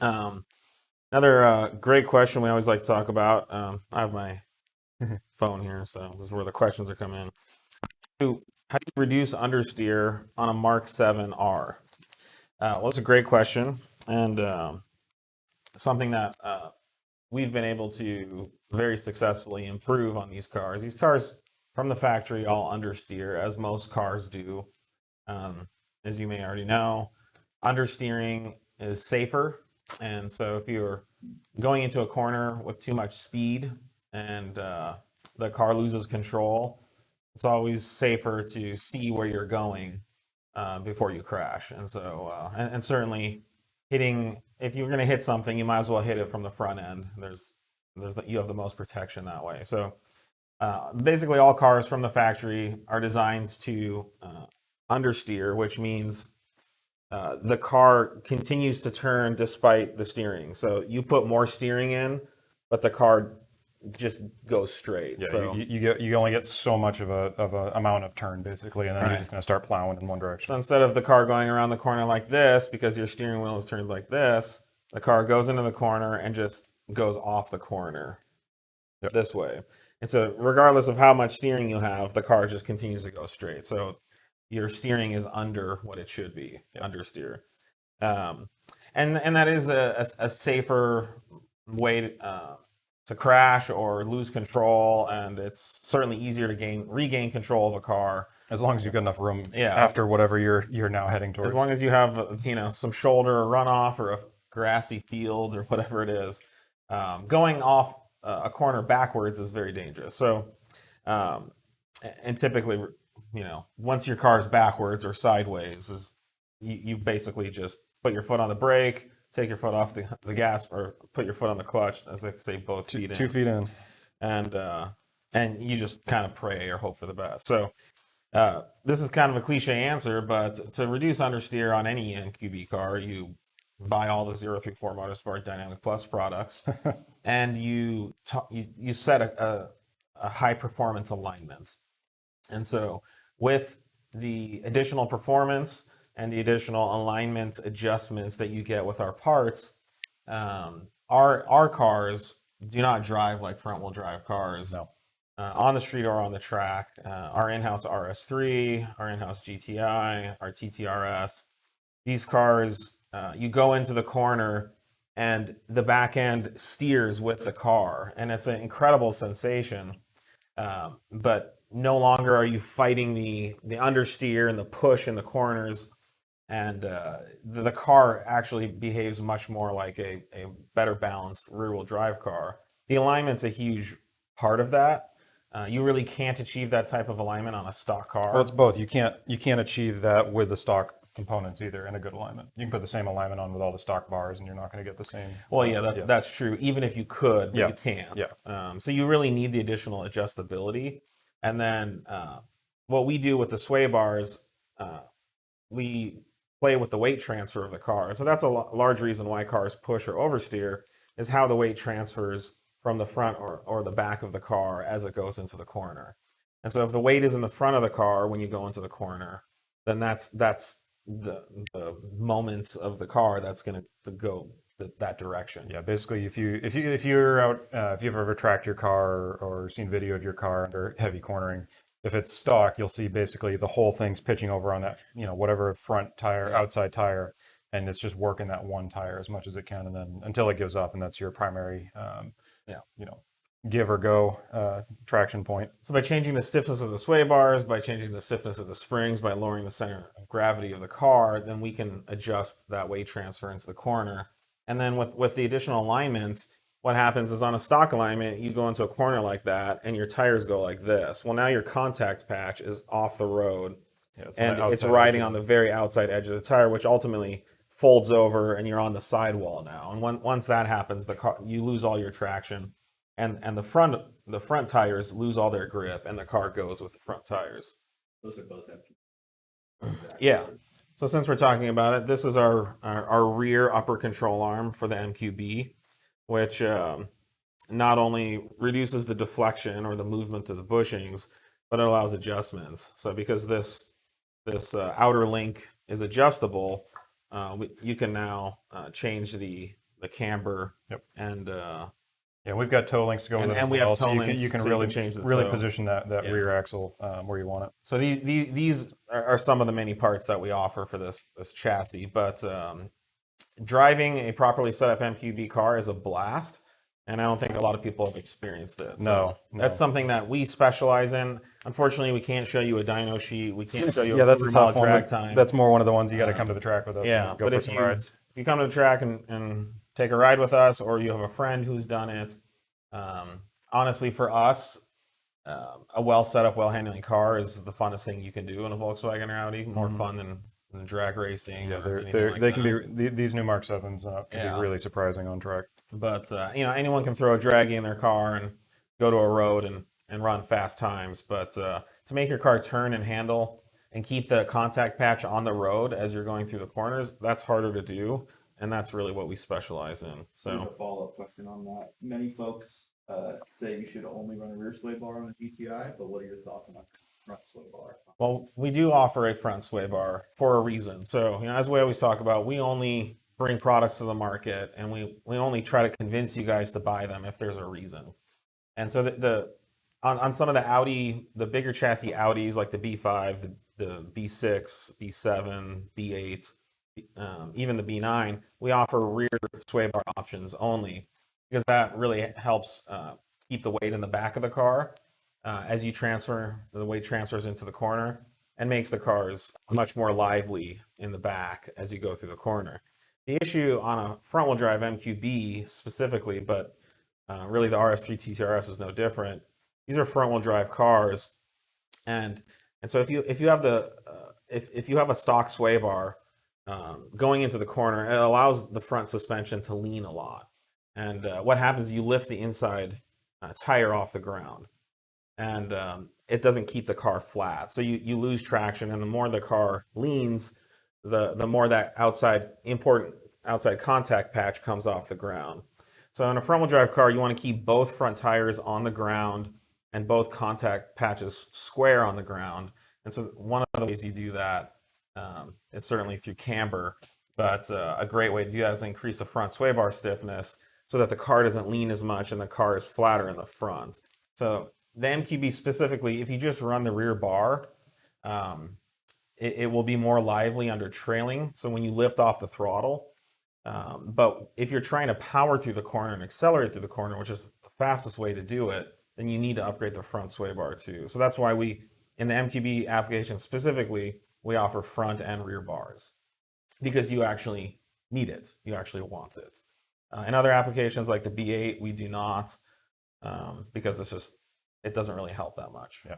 Um, Another great question we always like to talk about. I have my phone here, so this is where the questions are coming in. How do you reduce understeer on a Mark 7R? Well, that's a great question, and something that we've been able to very successfully improve on these cars. These cars from the factory all understeer, as most cars do. Um, as you may already know, understeering is safer. And so if you're going into a corner with too much speed and the car loses control, it's always safer to see where you're going before you crash. And so, and certainly hitting, if you're going to hit something, you might as well hit it from the front end. You have the most protection that way. So basically all cars from the factory are designed to understeer, which means the car continues to turn despite the steering. So you put more steering in, but the car just goes straight. Yeah, so you only get so much of a amount of turn basically, and then you're just going to start plowing in one direction. So instead of the car going around the corner like this, because your steering wheel is turned like this, the car goes into the corner and just goes off the corner this way. And so regardless of how much steering you have, the car just continues to go straight. So your steering is under what it should be, understeer. And that is a safer way to crash or lose control, and it's certainly easier to regain control of a car as long as you've got enough room after whatever you're now heading towards. As long as you have some shoulder or runoff or a grassy field or whatever it is, going off a corner backwards is very dangerous. So, and typically, once your car's backwards or sideways, you basically just put your foot on the brake, take your foot off the gas, or put your foot on the clutch, as they say, both feet in. 2 feet in. And you just kind of pray or hope for the best. So this is kind of a cliche answer, but to reduce understeer on any MQB car, you buy all the 034 Motorsport Dynamic Plus products, and you set a high performance alignment. And so with the additional performance and the additional alignment adjustments that you get with our parts, our cars do not drive like front-wheel drive cars. No. On the street or on the track. Our in-house RS3, our in-house GTI, our TTRS. These cars, you go into the corner and the back end steers with the car, and it's an incredible sensation. But no longer are you fighting the understeer and the push in the corners, and the car actually behaves much more like a better balanced rear-wheel drive car. The alignment's a huge part of that. You really can't achieve that type of alignment on a stock car. Well, it's both. You can't achieve that with the stock components either in a good alignment. You can put the same alignment on with all the stock bars, and you're not going to get the same. Well, yeah, that's true. Even if you could, but you can't. Yeah. So you really need the additional adjustability. And then what we do with the sway bars, we play with the weight transfer of the car. And so that's a large reason why cars push or oversteer, is how the weight transfers from the front or the back of the car as it goes into the corner. And so if the weight is in the front of the car when you go into the corner, then that's the moment of the car that's going to go that direction. Yeah, basically, if you're out, if you've ever tracked your car or seen video of your car under heavy cornering, if it's stock, you'll see basically the whole thing's pitching over on that, whatever front tire, outside tire, and it's just working that one tire as much as it can, and then until it gives up, and that's your primary, give or go traction point. So by changing the stiffness of the sway bars, by changing the stiffness of the springs, by lowering the center of gravity of the car, then we can adjust that weight transfer into the corner. And then with the additional alignments, what happens is on a stock alignment, you go into a corner like that and your tires go like this. Well, now your contact patch is off the road, and it's riding on the very outside edge of the tire, which ultimately folds over and you're on the sidewall now. And once that happens, the car, you lose all your traction. And the front tires lose all their grip, and the car goes with the front tires. Those are both empty. Exactly. Yeah. So since we're talking about it, this is our rear upper control arm for the MQB, which not only reduces the deflection or the movement of the bushings, but it allows adjustments. So because this outer link is adjustable, you can now change the the camber, Yep. and Yeah, we've got toe links to go with it as we have well, toe so you links, can so really change the really toe. position that Yeah. rear axle where you want it. So these are some of the many parts that we offer for this chassis. But driving a properly set up MQB car is a blast, and I don't think a lot of people have experienced it. So No. that's something that we specialize in. Unfortunately, we can't show you a dyno sheet. We can't show you Yeah, a that's a 100 mile tough one. drag time. That's more one of the ones you got to come to the track with us Yeah, and go but for if some you rides. if you come to the track and take a ride with us, or you have a friend who's done it, honestly, for us, a well set up, well handling car is the funnest thing you can do in a Volkswagen or Audi. More fun than drag racing. Yeah, or anything like they that. can be these new Mk7s can Yeah. be really surprising on track. But anyone can throw a draggy in their car and go to a road and run fast times. But to make your car turn and handle and keep the contact patch on the road as you're going through the corners, that's harder to do, and that's really what we specialize in. There's So a follow-up question on that. Many folks say you should only run a rear sway bar on a GTI, but what are your thoughts on a front sway bar? well, we do offer a front sway bar for a reason. So as we always talk about, we only bring products to the market, and we only try to convince you guys to buy them if there's a reason. And so on some of the Audi, the bigger chassis Audis like the B5, the B6, B7, B8, even the B9, we offer rear sway bar options only, because that really helps keep the weight in the back of the car as you transfer, the weight transfers into the corner, and makes the cars much more lively in the back as you go through the corner. The issue on a front wheel drive MQB specifically, but really the RS3 TCRS is no different. These are front wheel drive cars, and so if you have if you have a stock sway bar going into the corner, it allows the front suspension to lean a lot. And what happens is you lift the inside tire off the ground, and it doesn't keep the car flat. So you lose traction, and the more the car leans, the more that important outside contact patch comes off the ground. So in a front wheel drive car, you want to keep both front tires on the ground and both contact patches square on the ground. And so one of the ways you do that is certainly through camber, but a great way to do that is increase the front sway bar stiffness so that the car doesn't lean as much and the car is flatter in the front. So the MQB specifically, if you just run the rear bar, it will be more lively under trailing. So when you lift off the throttle, but if you're trying to power through the corner and accelerate through the corner, which is the fastest way to do it, then you need to upgrade the front sway bar too. So that's why we, in the MQB application specifically, we offer front and rear bars, because you actually need it. You actually want it. In other applications like the B8, we do not, because it doesn't really help that much. Yeah.